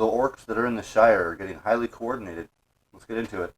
the orcs that are in the Shire are getting highly coordinated. Let's get into it.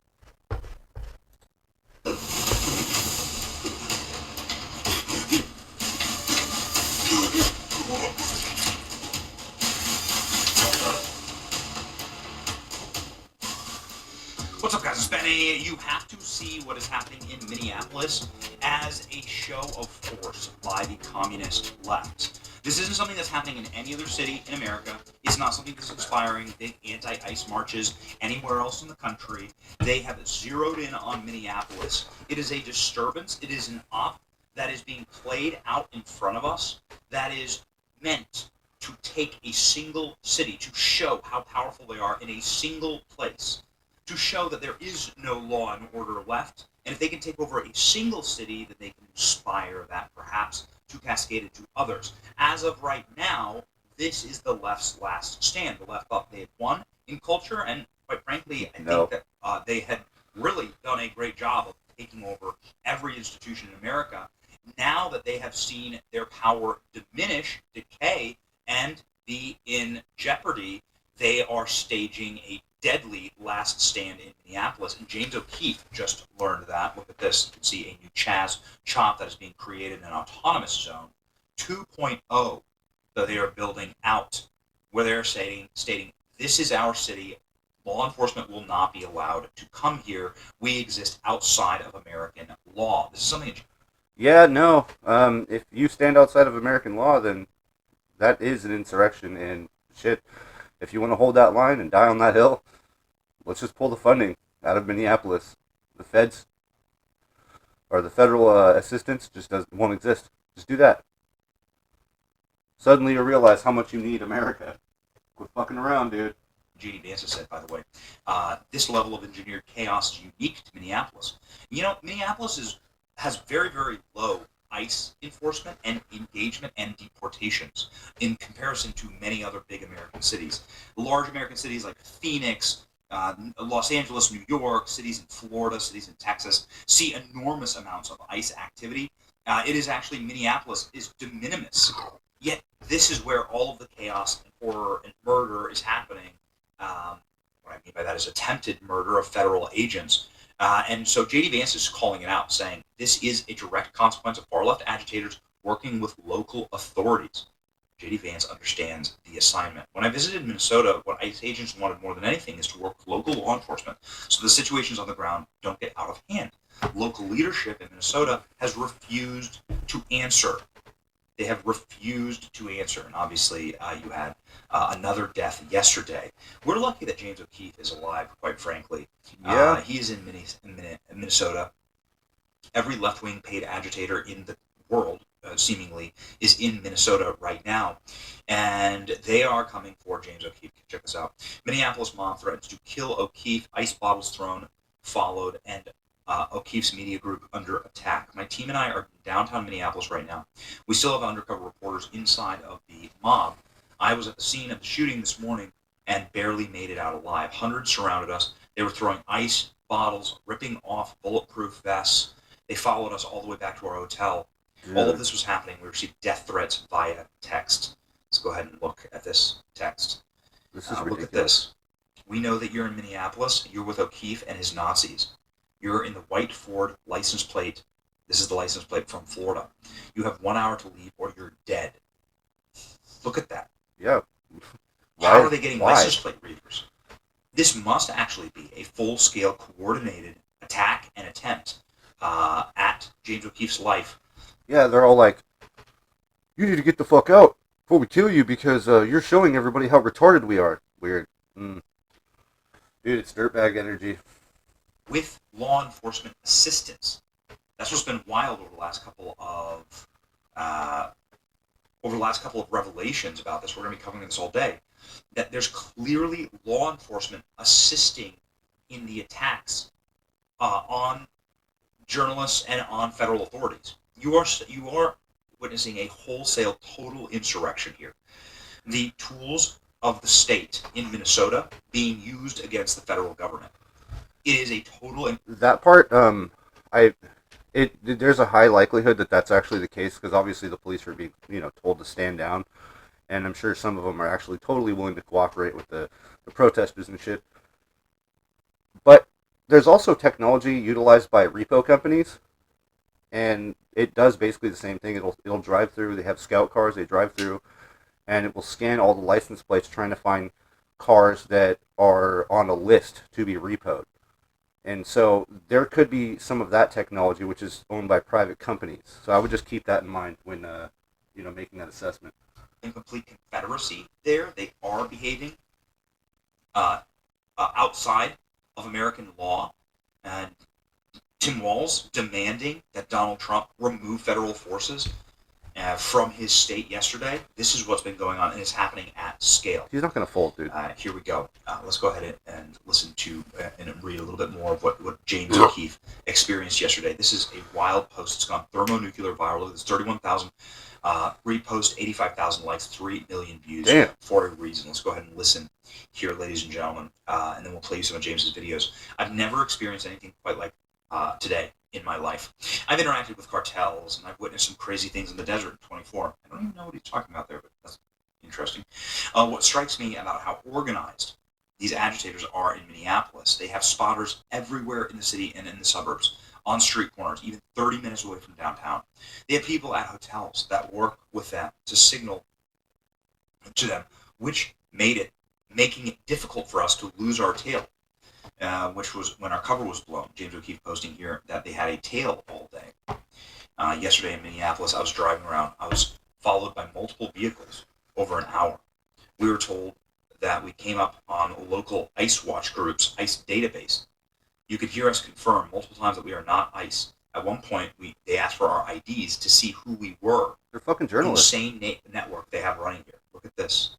What's up, guys? It's Benny. You have to see what is happening in Minneapolis as a show of force by the communist left. This isn't something that's happening in any other city in America. It's not something that's inspiring big anti-ICE marches anywhere else in the country. They have zeroed in on Minneapolis. It is a disturbance. It is an op that is being played out in front of us that is meant to take a single city, to show how powerful they are in a single place, to show that there is no law and order left, and if they can take over a single city, that they can inspire that perhaps to cascade it to others. As of right now, this is the left's last stand. The left thought they had won in culture, and quite frankly, I think that they had really done a great job of taking over every institution in America. Now that they have seen their power diminish, decay, and be in jeopardy, they are staging a deadly last stand in Minneapolis. And James O'Keefe just learned that. Look at this. You can see a new Chaz chop that is being created in an autonomous zone 2.0 that they are building out, where they're stating, this is our city. Law enforcement will not be allowed to come here. We exist outside of American law. This is something. Yeah, no. If you stand outside of American law, then that is an insurrection, and shit. If you want to hold that line and die on that hill, let's just pull the funding out of Minneapolis. The feds, or the federal assistance, just won't exist. Just do that. Suddenly you realize how much you need America. Quit fucking around, dude. J.D. Vance has said, by the way, this level of engineered chaos is unique to Minneapolis. You know, Minneapolis has very, very low ICE enforcement and engagement and deportations in comparison to many other big American cities. Large American cities like Phoenix, Los Angeles, New York, cities in Florida, cities in Texas see enormous amounts of ICE activity. It is actually, Minneapolis is de minimis. Yet this is where all of the chaos and horror and murder is happening. What I mean by that is attempted murder of federal agents. And so J.D. Vance is calling it out, saying this is a direct consequence of far-left agitators working with local authorities. J.D. Vance understands the assignment. When I visited Minnesota, what ICE agents wanted more than anything is to work with local law enforcement so the situations on the ground don't get out of hand. Local leadership in Minnesota has refused to answer. They have refused to answer. And obviously, you had another death yesterday. We're lucky that James O'Keefe is alive, quite frankly. Yeah. He is in Minnesota. Every left-wing paid agitator in the world, seemingly, is in Minnesota right now. And they are coming for James O'Keefe. Check this out. Minneapolis mob threatens to kill O'Keefe. Ice bottles thrown, followed, and O'Keefe's media group under attack. My team and I are in downtown Minneapolis right now. We still have undercover reporters inside of the mob. I was at the scene of the shooting this morning and barely made it out alive. Hundreds surrounded us. They were throwing ice bottles, ripping off bulletproof vests. They followed us all the way back to our hotel. Dude. All of this was happening. We received death threats via text. Let's go ahead and look at this text. This is ridiculous. Look at this. We know that you're in Minneapolis. You're with O'Keefe and his Nazis. You're in the white Ford license plate. This is the license plate from Florida. You have 1 hour to leave or you're dead. Look at that. Yeah. How are they getting license plate readers? This must actually be a full-scale coordinated attack and attempt at James O'Keefe's life. Yeah, they're all like, you need to get the fuck out before we kill you because you're showing everybody how retarded we are. Weird. Dude, it's dirtbag energy. With law enforcement assistance. That's what's been wild over the last couple of revelations about this. We're going to be covering this all day. That there's clearly law enforcement assisting in the attacks on journalists and on federal authorities. You are witnessing a wholesale, total insurrection here. The tools of the state in Minnesota being used against the federal government. It is a total. That part, there's a high likelihood that that's actually the case because obviously the police are being, told to stand down, and I'm sure some of them are actually totally willing to cooperate with the protesters and shit. But there's also technology utilized by repo companies, and it does basically the same thing. It'll drive through. They have scout cars. They drive through, and it will scan all the license plates, trying to find cars that are on a list to be repoed. And so there could be some of that technology, which is owned by private companies. So I would just keep that in mind when making that assessment. In complete confederacy, they are behaving outside of American law, and Tim Walz demanding that Donald Trump remove federal forces from his state yesterday. This is what's been going on, and it's happening at scale. He's not going to fold, dude. Here we go. Let's go ahead and listen to and read a little bit more of what James O'Keefe experienced yesterday. This is a wild post. It's gone thermonuclear viral. It's 31,000 repost, 85,000 likes, 3 million views. Damn. For a reason. Let's go ahead and listen here, ladies and gentlemen, and then we'll play you some of James's videos. I've never experienced anything quite like today in my life. I've interacted with cartels, and I've witnessed some crazy things in the desert in 24. I don't even know what he's talking about there, but that's interesting. What strikes me about how organized these agitators are in Minneapolis, they have spotters everywhere in the city and in the suburbs, on street corners, even 30 minutes away from downtown. They have people at hotels that work with them to signal to them, which making it difficult for us to lose our tail. Which was when our cover was blown. James O'Keefe posting here that they had a tail all day. Yesterday in Minneapolis, I was driving around. I was followed by multiple vehicles over an hour. We were told that we came up on a local ICE watch group's ICE database. You could hear us confirm multiple times that we are not ICE. At one point, they asked for our IDs to see who we were. They're fucking journalists. Insane network they have running here. Look at this.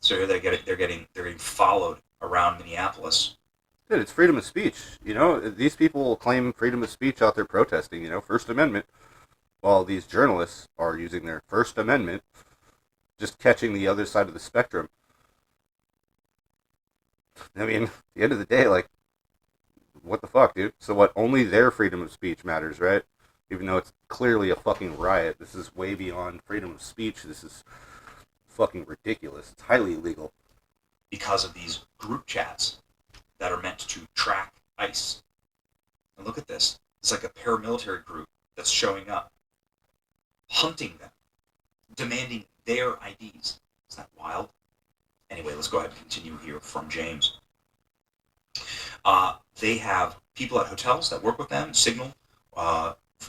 So here they're getting followed around Minneapolis. Dude, it's freedom of speech. These people claim freedom of speech out there protesting, First Amendment, while these journalists are using their First Amendment, just catching the other side of the spectrum. I mean, at the end of the day, like, what the fuck, dude? So what, only their freedom of speech matters, right? Even though it's clearly a fucking riot. This is way beyond freedom of speech. This is fucking ridiculous. It's highly illegal. Because of these group chats that are meant to track ICE. And look at this. It's like a paramilitary group that's showing up, hunting them, demanding their IDs. Is that wild? Anyway, let's go ahead and continue here from James. They have people at hotels that work with them, signal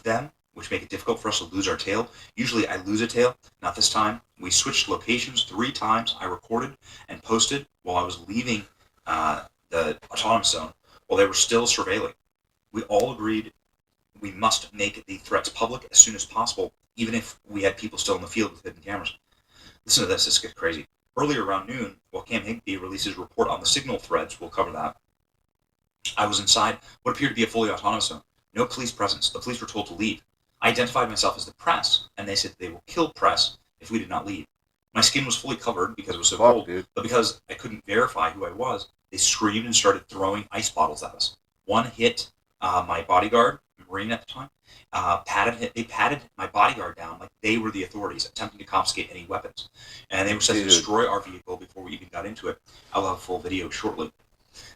them, which make it difficult for us to lose our tail. Usually I lose a tail, not this time. We switched locations 3 times. I recorded and posted while I was leaving the autonomous zone while they were still surveilling. We all agreed we must make the threats public as soon as possible, even if we had people still in the field with hidden cameras. Listen to this gets crazy. Earlier around noon, while Cam Higbee releases a report on the signal threads, we'll cover that, I was inside what appeared to be a fully autonomous zone. No police presence. The police were told to leave. I identified myself as the press, and they said they will kill press if we did not leave. My skin was fully covered because it was so cold, but because I couldn't verify who I was, they screamed and started throwing ice bottles at us. One hit my bodyguard, Marine at the time, they patted my bodyguard down like they were the authorities, attempting to confiscate any weapons. And they were set to destroy our vehicle before we even got into it. I'll have a full video shortly.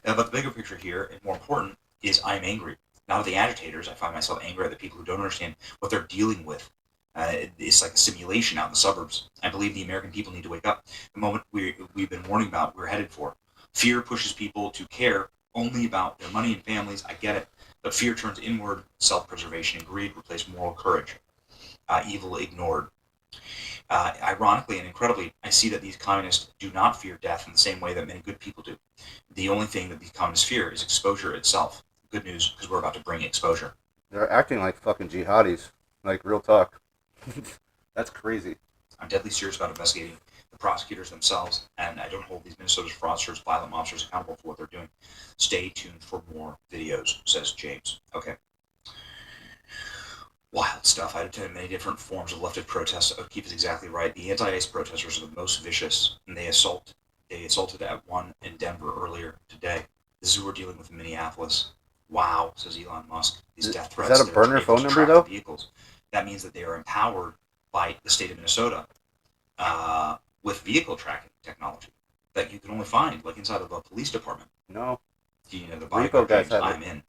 But the bigger picture here, and more important, is I'm angry. Not at the agitators. I find myself angry at the people who don't understand what they're dealing with. It's like a simulation out in the suburbs. I believe the American people need to wake up. The moment we've been warning about, we're headed for. Fear pushes people to care only about their money and families. I get it. But fear turns inward. Self-preservation and greed replace moral courage. Evil ignored. Ironically and incredibly, I see that these communists do not fear death in the same way that many good people do. The only thing that these communists fear is exposure itself. Good news, because we're about to bring exposure. They're acting like fucking jihadis. Like, real talk. That's crazy. I'm deadly serious about investigating the prosecutors themselves, and I don't hold these Minnesota's fraudsters, violent mobsters accountable for what they're doing. Stay tuned for more videos, says James. Okay. Wild stuff. I've attended many different forms of leftist protests. O'Keefe is exactly right. The anti-ICE protesters are the most vicious, and they assaulted at one in Denver earlier today. This is who we're dealing with in Minneapolis. Wow, says Elon Musk. These death threats. Is that a burner phone number, though? Vehicles. That means that they are empowered by the state of Minnesota. with vehicle tracking technology that you can only find like inside of a police department. No. You know, the Repo bodyguard guys James, have I'm it. in.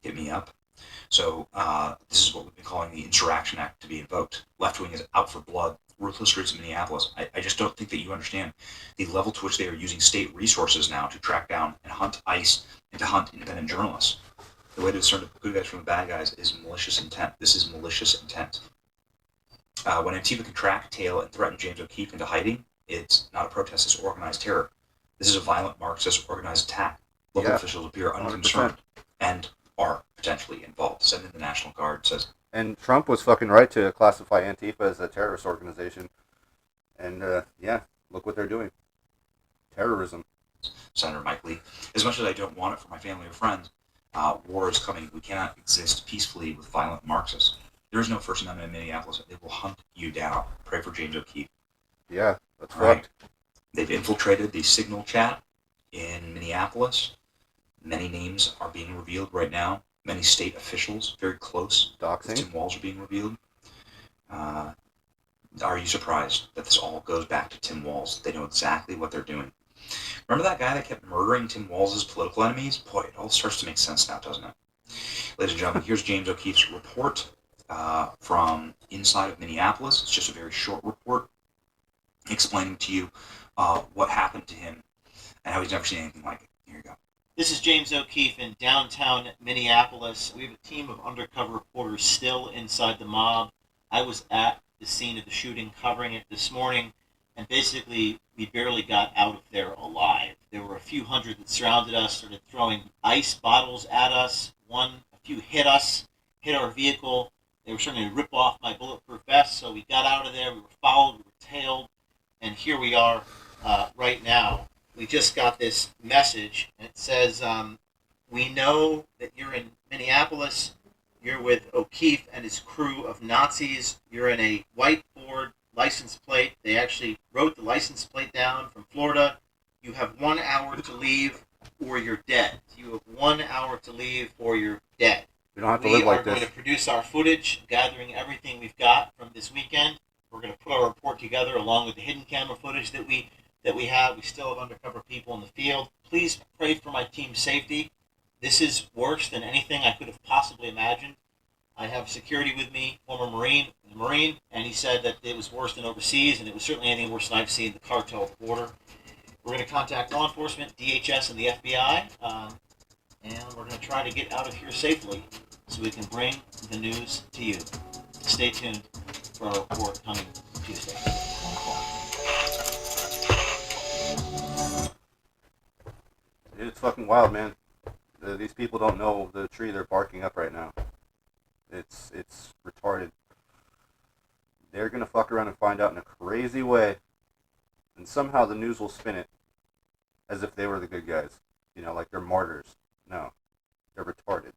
Hit me up. So this is what we've been calling the Insurrection Act to be invoked. Left wing is out for blood. Ruthless streets of Minneapolis. I just don't think that you understand the level to which they are using state resources now to track down and hunt ICE and to hunt independent journalists. The way to discern the good guys from the bad guys is malicious intent. This is malicious intent. When Antifa can track, tail, and threaten James O'Keefe into hiding, it's not a protest, it's organized terror. This is a violent Marxist organized attack. Local officials appear unconcerned 100%. And are potentially involved. Send in the National Guard, says. And Trump was fucking right to classify Antifa as a terrorist organization. And, look what they're doing. Terrorism. Senator Mike Lee. As much as I don't want it for my family or friends, war is coming. We cannot exist peacefully with violent Marxists. There is no First Amendment in Minneapolis. They will hunt you down. Pray for James O'Keefe. Yeah, that's fucked. They've infiltrated the Signal chat in Minneapolis. Many names are being revealed right now. Many state officials, very close Doxing. to Tim Walz, are being revealed. Are you surprised that this all goes back to Tim Walz? They know exactly what they're doing. Remember that guy that kept murdering Tim Walz's political enemies? Boy, it all starts to make sense now, doesn't it? Ladies and gentlemen, here's James O'Keefe's report from inside of Minneapolis. It's just a very short report explaining to you what happened to him and how he's never seen anything like it. Here you go. This is James O'Keefe in downtown Minneapolis. We have a team of undercover reporters still inside the mob. I was at the scene of the shooting, covering it this morning, and basically we barely got out of there alive. There were a few hundred that surrounded us, started throwing ice bottles at us. A few hit us, hit our vehicle. They were starting to rip off my bulletproof vest, so we got out of there. We were followed, we were tailed, and here we are right now. We just got this message, and it says, we know that you're in Minneapolis. You're with O'Keefe and his crew of Nazis. You're in a white Ford license plate. They actually wrote the license plate down from Florida. You have 1 hour to leave or you're dead. You have 1 hour to leave or you're dead. We don't have to live like this. We are going to produce our footage, gathering everything we've got from this weekend. We're going to put our report together along with the hidden camera footage that we have. We still have undercover people in the field. Please pray for my team's safety. This is worse than anything I could have possibly imagined. I have security with me, former Marine, and he said that it was worse than overseas, and it was certainly anything worse than I've seen the cartel at the border. We're going to contact law enforcement, DHS, and the FBI, and we're going to try to get out of here safely so we can bring the news to you. Stay tuned for our report coming Tuesday. It's fucking wild, man. These people don't know the tree they're barking up right now. It's retarded. They're gonna fuck around and find out in a crazy way, and somehow the news will spin it as if they were the good guys. You know, like they're martyrs. No, they're retarded.